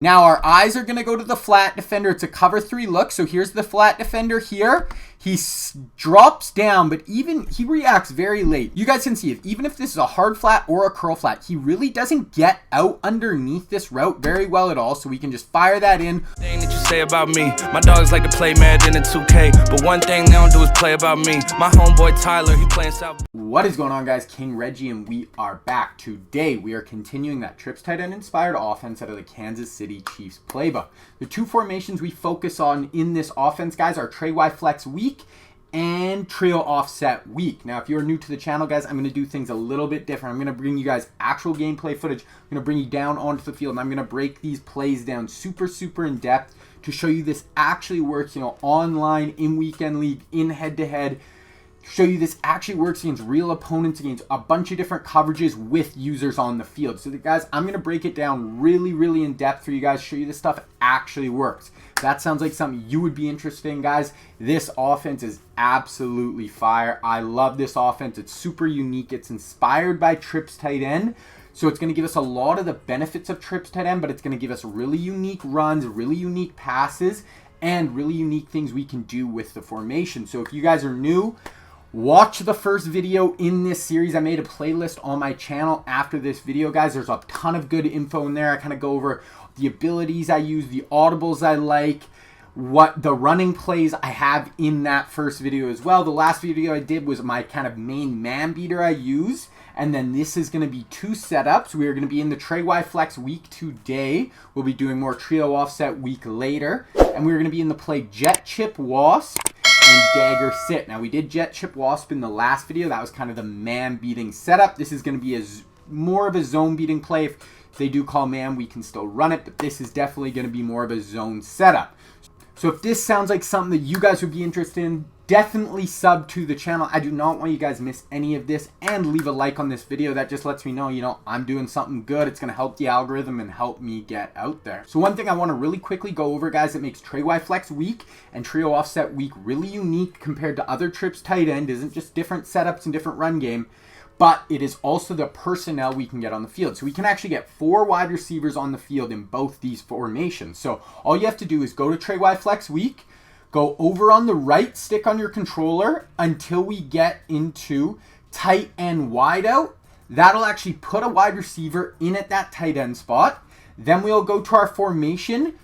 Now our eyes are going to go to the flat defender. It's a cover 3 look. So here's the flat defender here. He drops down, but he reacts very late. You guys can see it. Even if this is a hard flat or a curl flat, he really doesn't get out underneath this route very well at all. So we can just fire that in. Thing that you say about me, my dogs like to play Madden in 2K, but one thing they don't do is play about me. My homeboy Tyler, he playing South. What is going on, guys? King Reggie, and we are back. Today we are continuing that trips tight end inspired offense out of the Kansas City Chiefs playbook. The two formations we focus on in this offense, guys, are Trey flex weak and trio offset weak. Now, if you're new to the channel, guys, I'm going to do things a little bit different. I'm going to bring you guys actual gameplay footage. I'm going to bring you down onto the field, and I'm going to break these plays down super in depth to show you this actually works, online, in weekend league, in head-to-head. Show you this actually works against real opponents, against a bunch of different coverages with users on the field. So guys, I'm going to break it down really in depth for you guys, show you this stuff actually works. If that sounds like something you would be interested in, guys, this offense is absolutely fire. I love this offense. It's super unique. It's inspired by trips tight end. So it's going to give us a lot of the benefits of trips tight end, but it's going to give us really unique runs, really unique passes, and really unique things we can do with the formation. So if you guys are new, watch the first video in this series. I made a playlist on my channel after this video, guys. There's a ton of good info in there. I kind of go over the abilities I use, the audibles I like, what the running plays I have in that first video as well. The last video I did was my kind of main man beater I use. And then this is going to be 2 setups. We are going to be in the Trey flex week today. We'll be doing more trio offset week later. And we're going to be in the play Jet, Chip, Wasp, and Dagger Sit. Now, we did Jet, Chip, Wasp in the last video. That was kind of the man beating setup. This is going to be more of a zone beating play. If they do call man, we can still run it, but this is definitely going to be more of a zone setup. So if this sounds like something that you guys would be interested in, definitely sub to the channel. I do not want you guys to miss any of this, and leave a like on this video. That just lets me know, I'm doing something good. It's going to help the algorithm and help me get out there. So one thing I want to really quickly go over, guys, that makes Trey flex week and trio offset week really unique compared to other trips tight end isn't just different setups and different run game, but it is also the personnel we can get on the field. So we can actually get 4 wide receivers on the field in both these formations. So all you have to do is go to Trey flex week, go over on the right stick on your controller until we get into tight end wide out. That'll actually put a wide receiver in at that tight end spot. Then we'll go to our formation,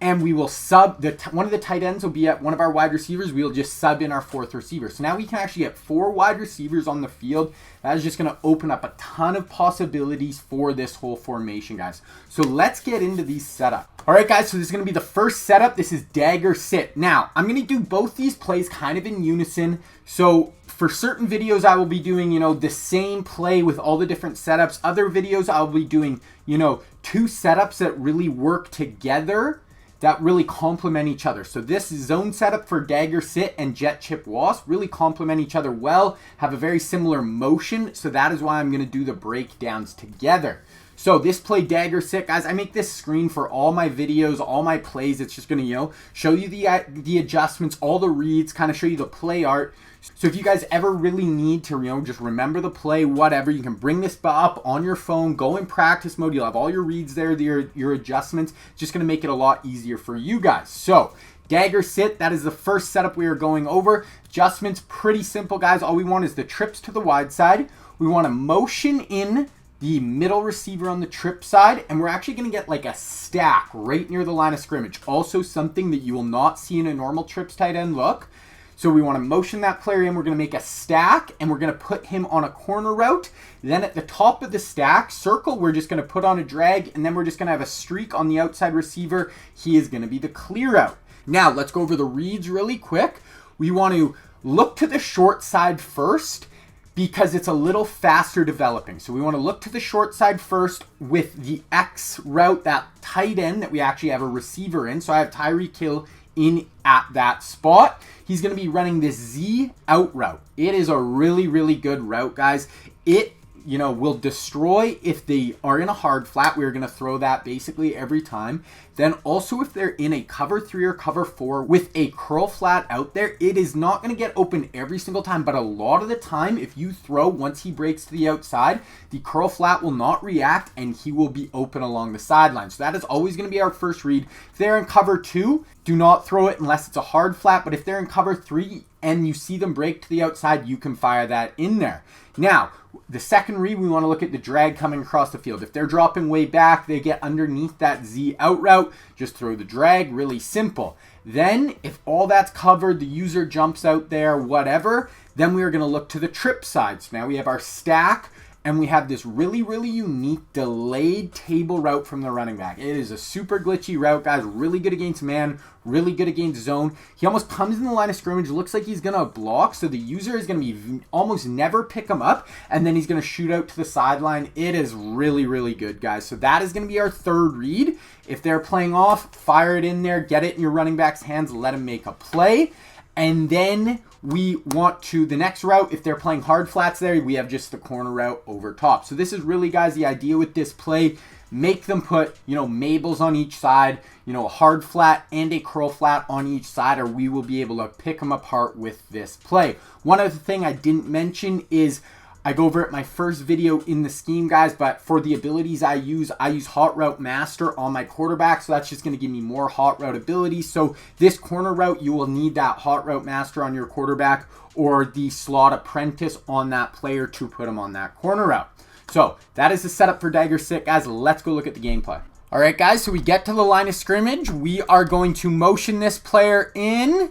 and we will sub, one of the tight ends will be at one of our wide receivers. We'll just sub in our 4th receiver. So now we can actually get 4 wide receivers on the field. That is just going to open up a ton of possibilities for this whole formation, guys. So let's get into these setups. All right, guys, so this is going to be the first setup. This is Dagger Sit. Now, I'm going to do both these plays kind of in unison. So for certain videos, I will be doing, the same play with all the different setups. Other videos, I'll be doing, 2 setups that really work together, that really complement each other. So this zone setup for Dagger Sit and Jet, Chip, Wasp really complement each other well, have a very similar motion. So that is why I'm going to do the breakdowns together. So this play Dagger Sit, guys, I make this screen for all my videos, all my plays. It's just going to, show you the adjustments, all the reads, kind of show you the play art. So if you guys ever really need to, just remember the play, whatever, you can bring this up on your phone, go in practice mode. You'll have all your reads there, your adjustments. It's just going to make it a lot easier for you guys. So Dagger Sit, that is the first setup we are going over. Adjustments, pretty simple, guys. All we want is the trips to the wide side. We want to motion in the middle receiver on the trip side, and we're actually going to get like a stack right near the line of scrimmage. Also something that you will not see in a normal trips tight end look. So we want to motion that player in. We're going to make a stack, and we're going to put him on a corner route. Then at the top of the stack circle, we're just going to put on a drag, and then we're just going to have a streak on the outside receiver. He is going to be the clear out. Now let's go over the reads really quick. We want to look to the short side first, because it's a little faster developing. So we want to look to the short side first with the X route, that tight end that we actually have a receiver in. So I have Tyreek Hill in at that spot. He's going to be running this Z out route. It is a really good route, guys. It will destroy if they are in a hard flat. We're going to throw that basically every time. Then also if they're in a cover 3 or cover 4 with a curl flat out there, it is not going to get open every single time, but a lot of the time if you throw once he breaks to the outside, the curl flat will not react and he will be open along the sideline. So that is always going to be our first read. If they're in cover 2, do not throw it unless it's a hard flat, but if they're in cover 3 and you see them break to the outside, you can fire that in there. Now, the second read, we want to look at the drag coming across the field. If they're dropping way back, they get underneath that Z out route, just throw the drag, really simple. Then, if all that's covered, the user jumps out there, whatever, then we are going to look to the trip side. So now we have our stack, and we have this really, really unique delayed table route from the running back. It is a super glitchy route, guys. Really good against man, really good against zone. He almost comes in the line of scrimmage, looks like he's going to block, so the user is going to be almost never pick him up, and then he's going to shoot out to the sideline. It is really, really good, guys. So that is going to be our third read. If they're playing off, fire it in there, get it in your running back's hands, let him make a play. And then we want to, the next route, if they're playing hard flats there, we have just the corner route over top. So this is really, guys, the idea with this play. Make them put, Mabels on each side, a hard flat and a curl flat on each side, or we will be able to pick them apart with this play. One other thing I didn't mention is I go over it my first video in the scheme, guys, but for the abilities I use Hot Route Master on my quarterback, so that's just going to give me more hot route abilities. So this corner route, you will need that Hot Route Master on your quarterback or the Slot Apprentice on that player to put him on that corner route. So that is the setup for Dagger Sit, guys. Let's go look at the gameplay. All right, guys, so we get to the line of scrimmage. We are going to motion this player in.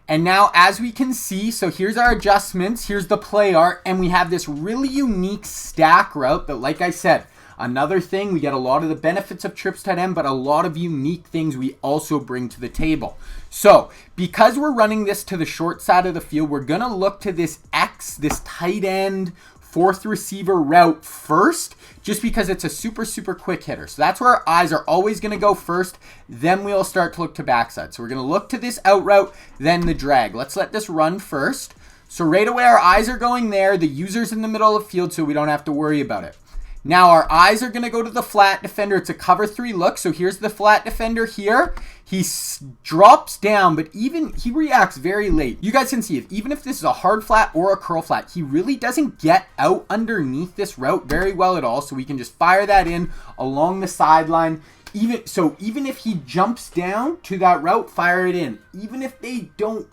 And now, as we can see, so here's our adjustments, here's the play art, and we have this really unique stack route that, like I said, another thing, we get a lot of the benefits of trips tight end, but a lot of unique things we also bring to the table. So, because we're running this to the short side of the field, we're going to look to this X, this tight end, fourth receiver route first, just because it's a super, super quick hitter. So that's where our eyes are always going to go first. Then we'll start to look to backside. So we're going to look to this out route, then the drag. Let's let this run first. So right away, our eyes are going there. The user's in the middle of the field, so we don't have to worry about it. Now our eyes are going to go to the flat defender. It's a cover 3 look. So here's the flat defender here. He drops down, but he reacts very late. You guys can see it. Even if this is a hard flat or a curl flat, he really doesn't get out underneath this route very well at all. So we can just fire that in along the sideline. Even if he jumps down to that route, fire it in. Even if they don't,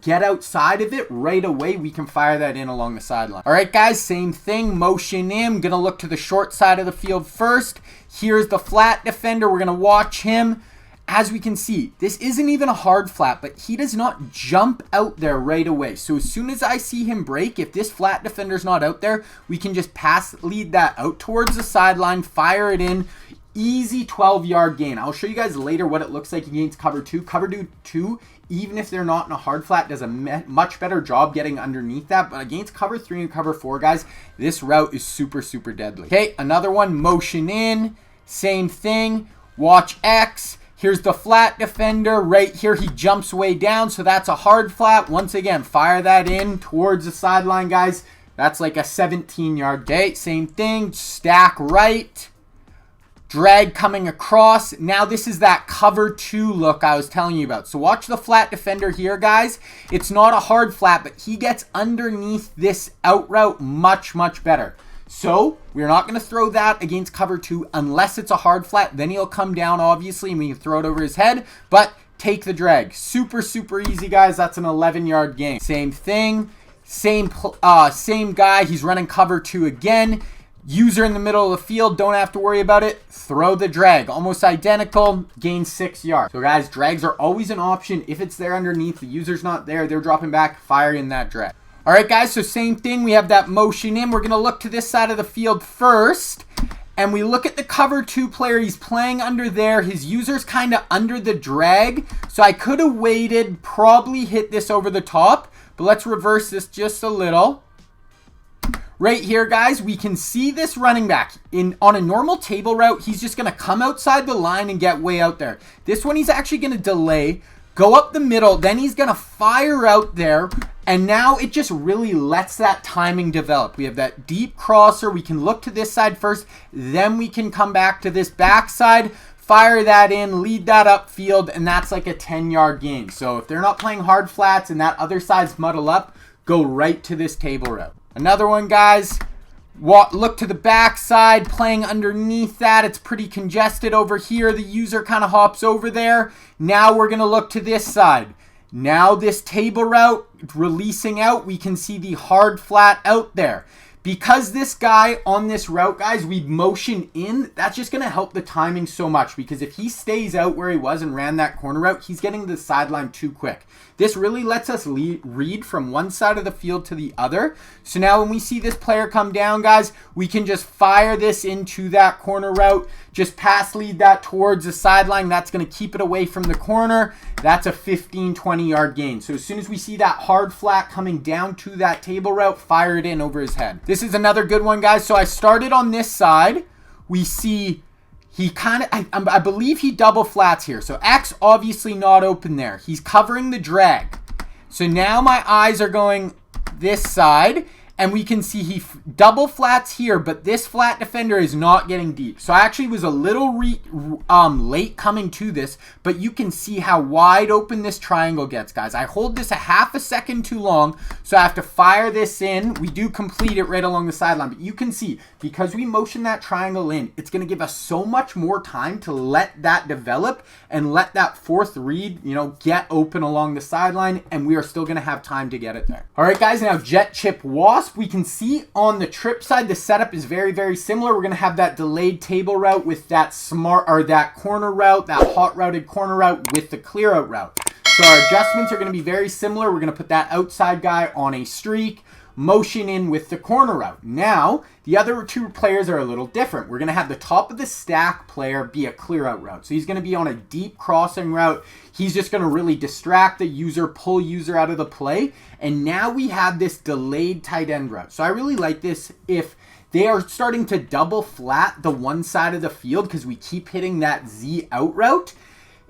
get outside of it right away, we can fire that in along the sideline. All right, guys, same thing. Motion in. Gonna look to the short side of the field first. Here's the flat defender. We're gonna watch him. As we can see, this isn't even a hard flat, but he does not jump out there right away. So as soon as I see him break, if this flat defender's not out there, we can just lead that out towards the sideline, fire it in. Easy 12-yard gain. I'll show you guys later what it looks like against cover 2. Cover 2, even if they're not in a hard flat, does a much better job getting underneath that. But against cover 3 and cover 4, guys, this route is super, super deadly. Okay, another one, motion in. Same thing. Watch X. Here's the flat defender. Right here, he jumps way down, so that's a hard flat. Once again, fire that in towards the sideline, guys. That's like a 17-yard gain. Same thing. Stack right. Drag coming across. Now this is that cover 2 look I was telling you about. So watch the flat defender here, guys. It's not a hard flat, but he gets underneath this out route much, much better. So we're not going to throw that against cover 2 unless it's a hard flat. Then he'll come down, obviously, and we can throw it over his head. But take the drag. Super, super easy, guys. That's an 11-yard gain. Same thing. Same guy. He's running cover 2 again. User in the middle of the field, don't have to worry about it. Throw the drag. Almost identical, gain 6 yards. So guys, drags are always an option. If it's there underneath, the user's not there, they're dropping back, fire in that drag. All right, guys, so same thing. We have that motion in. We're going to look to this side of the field first. And we look at the cover 2 player. He's playing under there. His user's kind of under the drag. So I could have waited, probably hit this over the top. But let's reverse this just a little. Right here, guys, we can see this running back. On a normal table route, he's just going to come outside the line and get way out there. This one, he's actually going to delay, go up the middle, then he's going to fire out there, And now it just really lets that timing develop. We have that deep crosser. We can look to this side first. Then we can come back to this backside, fire that in, lead that upfield, and that's like a 10-yard gain. So if they're not playing hard flats and that other side's muddle up, go right to this table route. Another one, guys. Look to the backside, playing underneath that. It's pretty congested over here. The user kind of hops over there. Now we're going to look to this side. Now this table route, releasing out, we can see the hard flat out there. Because this guy on this route, guys, we motion in, that's just going to help the timing so much. Because if he stays out where he was and ran that corner route, he's getting to the sideline too quick. This really lets us read from one side of the field to the other. So now when we see this player come down, guys, we can just fire this into that corner route. Just pass lead that towards the sideline. That's going to keep it away from the corner. That's a 15, 20-yard gain. So as soon as we see that hard flat coming down to that table route, fire it in over his head. This is another good one, guys. So I started on this side. We see he kind of, I believe he double flats here. So X obviously not open there. He's covering the drag. So now my eyes are going this side. And we can see he double flats here, but this flat defender is not getting deep. So I actually was a little late coming to this, but you can see how wide open this triangle gets, guys. I hold this a half a second too long, so I have to fire this in. We do complete it right along the sideline, but you can see, because we motion that triangle in, it's going to give us so much more time to let that develop and let that fourth read, get open along the sideline, and we are still going to have time to get it there. All right, guys, now Jet Chip Wasp. We can see on the trip side, the setup is very, very similar. We're going to have that delayed table route with that that corner route, that hot routed corner route with the clear out route. So our adjustments are going to be very similar. We're going to put that outside guy on a streak, motion in with the corner route. Now, the other two players are a little different. We're going to have the top of the stack player be a clear out route. So he's going to be on a deep crossing route. He's just going to really distract the user, pull user out of the play. And now we have this delayed tight end route. So I really like this if they are starting to double flat the one side of the field because we keep hitting that Z out route.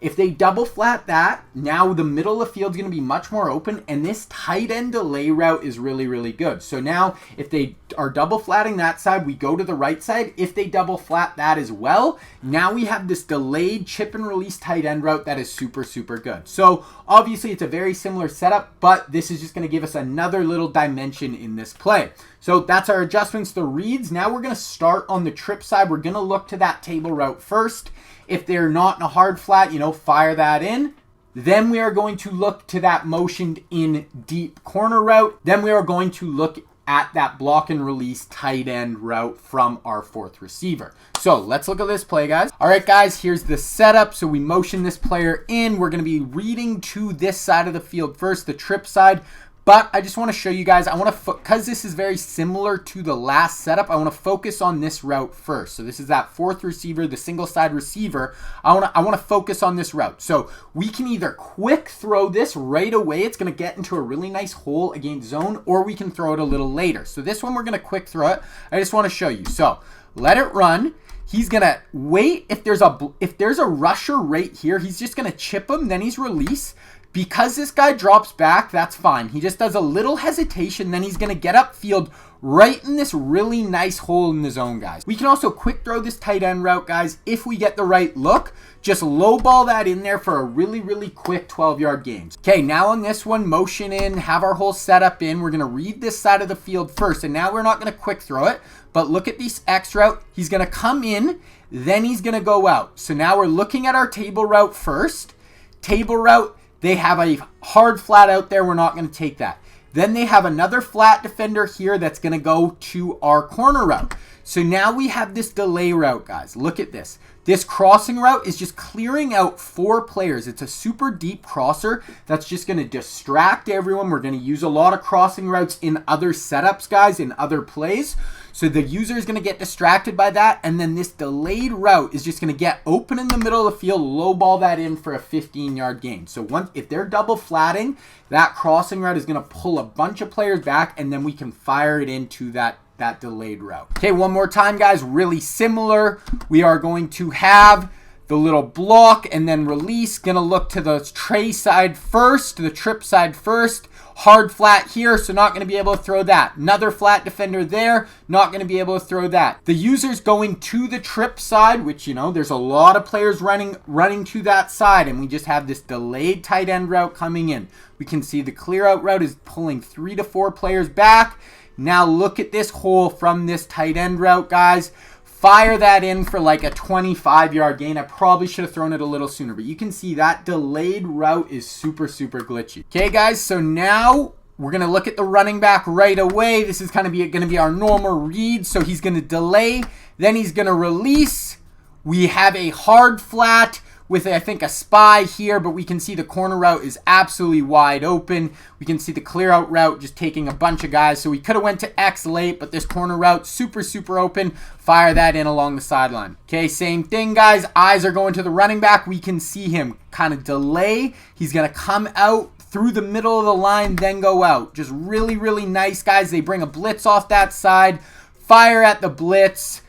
If they double flat that, now the middle of the field is going to be much more open, and this tight end delay route is really, really good. So now if they are double flatting that side, we go to the right side. If they double flat that as well, now we have this delayed chip and release tight end route that is super, super good. So obviously it's a very similar setup, but this is just going to give us another little dimension in this play. So that's our adjustments to reads. Now we're going to start on the trip side. We're going to look to that table route first. If they're not in a hard flat, fire that in. Then we are going to look to that motioned in deep corner route. Then we are going to look at that block and release tight end route from our fourth receiver. So let's look at this play, guys. All right, guys, here's the setup. So we motion this player in. We're going to be reading to this side of the field first, the trip side. But I just want to show you guys, I want to, because this is very similar to the last setup, I want to focus on this route first. So this is that fourth receiver, the single side receiver. I want to focus on this route. So we can either quick throw this right away. It's going to get into a really nice hole against zone, or we can throw it a little later. So this one, we're going to quick throw it. I just want to show you. So let it run. He's going to wait. If there's a rusher right here, he's just going to chip him. Then he's release. Because this guy drops back, that's fine. He just does a little hesitation, then he's going to get upfield right in this really nice hole in the zone, guys. We can also quick throw this tight end route, guys, if we get the right look. Just low ball that in there for a really, really quick 12-yard gain. Okay, now on this one, motion in, have our whole setup in. We're going to read this side of the field first, and now we're not going to quick throw it, but look at this X route. He's going to come in, then he's going to go out. So now we're looking at our table route first. Table route. They have a hard flat out there. We're not going to take that. Then they have another flat defender here that's going to go to our corner route. So now we have this delay route, guys. Look at this. This crossing route is just clearing out 4 players. It's a super deep crosser that's just going to distract everyone. We're going to use a lot of crossing routes in other setups, guys, in other plays. So the user is going to get distracted by that. And then this delayed route is just going to get open in the middle of the field, low ball that in for a 15-yard gain. So if they're double flatting, that crossing route is going to pull a bunch of players back, and then we can fire it into that delayed route. Okay, one more time, guys. Really similar. We are going to have the little block and then release. Gonna look to the Trey side first, the Trip side first. Hard flat here, so not going to be able to throw that. Another flat defender there, not going to be able to throw that. The user's going to the Trip side, which, you know, there's a lot of players running to that side, and we just have this delayed tight end route coming in. We can see the clear out route is pulling 3 to 4 players back. Now look at this hole from this tight end route, guys. Fire that in for like a 25-yard gain. I probably should have thrown it a little sooner, but you can see that delayed route is super, super glitchy. Okay, guys, so now we're going to look at the running back right away. This is kind of going to be our normal read. So he's going to delay, then he's going to release. We have a hard flat with, I think, a spy here, but we can see the corner route is absolutely wide open. We can see the clear out route just taking a bunch of guys. So we could have went to X late, but this corner route, super, super open. Fire that in along the sideline. Okay, same thing, guys. Eyes are going to the running back. We can see him kind of delay. He's going to come out through the middle of the line, then go out. Just really, really nice, guys. They bring a blitz off that side. Fire at the blitz.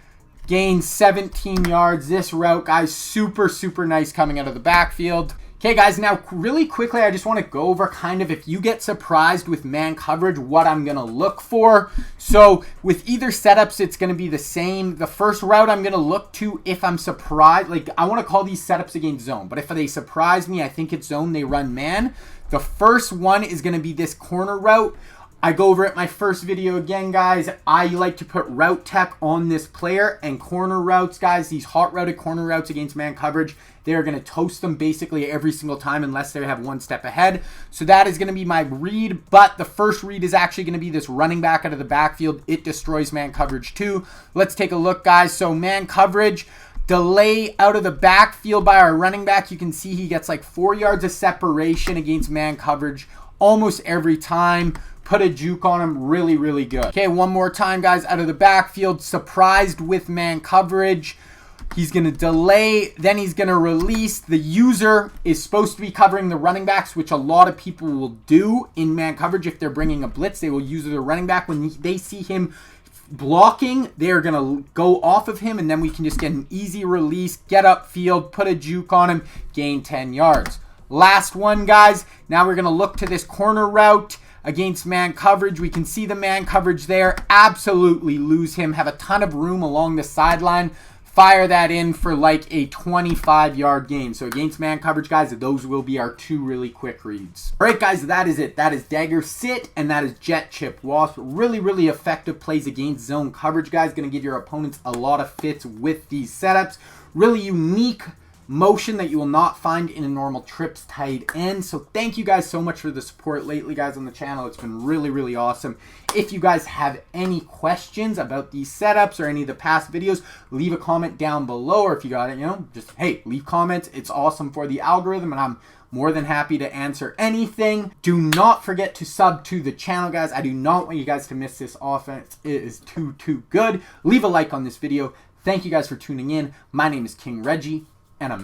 Gain 17 yards. This route, guys, super, super nice coming out of the backfield. Okay, guys, now really quickly, I just want to go over kind of if you get surprised with man coverage, what I'm going to look for. So with either setups, it's going to be the same. The first route I'm going to look to if I'm surprised, like I want to call these setups against zone, but if they surprise me, I think it's zone, they run man. The first one is going to be this corner route. I go over it my first video again, guys. I like to put route tech on this player and corner routes, guys. These hot routed corner routes against man coverage, they're going to toast them basically every single time unless they have one step ahead. So that is going to be my read, but the first read is actually going to be this running back out of the backfield. It destroys man coverage too. Let's take a look, guys. So man coverage, delay out of the backfield by our running back. You can see he gets like 4 yards of separation against man coverage almost every time. Put a juke on him, really, really good. Okay, one more time, guys, out of the backfield, surprised with man coverage. He's going to delay, then he's going to release. The user is supposed to be covering the running backs, which a lot of people will do in man coverage. If they're bringing a blitz, they will use their running back. When they see him blocking, they're going to go off of him, and then we can just get an easy release, get upfield, put a juke on him, gain 10 yards. Last one, guys. Now we're going to look to this corner route against man coverage. We can see the man coverage there. Absolutely lose him. Have a ton of room along the sideline. Fire that in for like a 25-yard gain. So against man coverage, guys, those will be our 2 really quick reads. All right, guys, that is it. That is Dagger Sit, and that is Jet Chip Wasp. Really, really effective plays against zone coverage, guys. Going to give your opponents a lot of fits with these setups. Really unique motion that you will not find in a normal trips tight end. So thank you guys so much for the support lately, guys, on the channel. It's been really, really awesome. If you guys have any questions about these setups or any of the past videos, leave a comment down below, or if you got it, you know, just, hey, leave comments. It's awesome for the algorithm, and I'm more than happy to answer anything. Do not forget to sub to the channel, guys. I do not want you guys to miss this offense. It is too good. Leave a like on this video. Thank you guys for tuning in. My name is King Reggie, and I'm